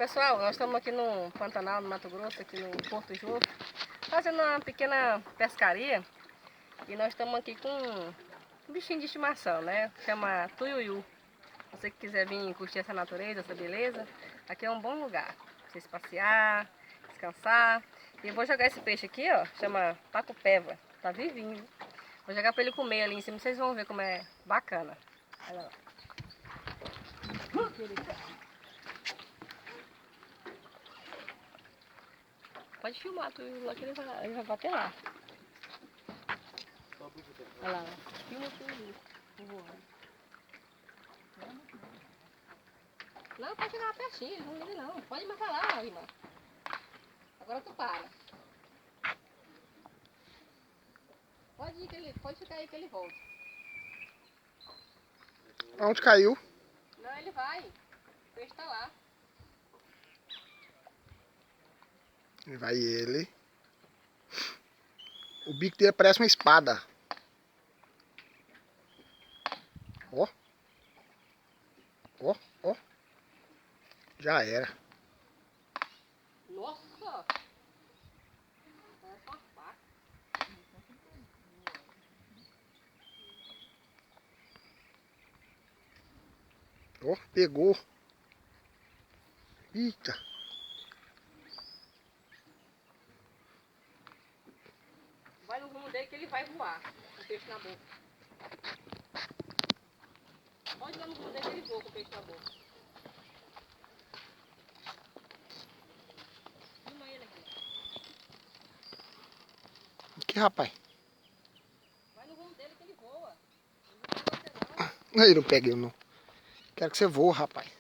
Pessoal, nós estamos aqui no Pantanal, no Mato Grosso, aqui no Porto Junco, fazendo uma pequena pescaria. E nós estamos aqui com um bichinho de estimação, né? Chama tuiuiu. Você que quiser vir curtir essa natureza, essa beleza, aqui é um bom lugar pra vocês passear, descansar. E eu vou jogar esse peixe aqui, ó, chama pacu-peva, tá vivinho. Vou jogar pra ele comer ali em cima, vocês vão ver como é bacana. Olha lá. Pode filmar, tuiuiu lá que ele vai bater lá. Olha lá, filma o tuiuiu voando. Não, pode chegar pertinho, eles não ligam não. Pode matar lá, irmã. Agora tu para. Pode ficar aí que ele volta. Onde caiu? Não, ele vai. O peixe tá lá. Vai ele. O bico dele parece uma espada. Ó. Ó, ó. Já era. Nossa! Parece uma faca. Ó, pegou. Eita. Vai no rumo dele que ele vai voar. Com o peixe na boca. Pode ir lá no rumo dele que ele voa com o peixe na boca. Filma ele aqui. Que rapaz? Vai no rumo dele que ele voa. Ele não pega você não. Aí não pega eu não. Quero que você voe, rapaz.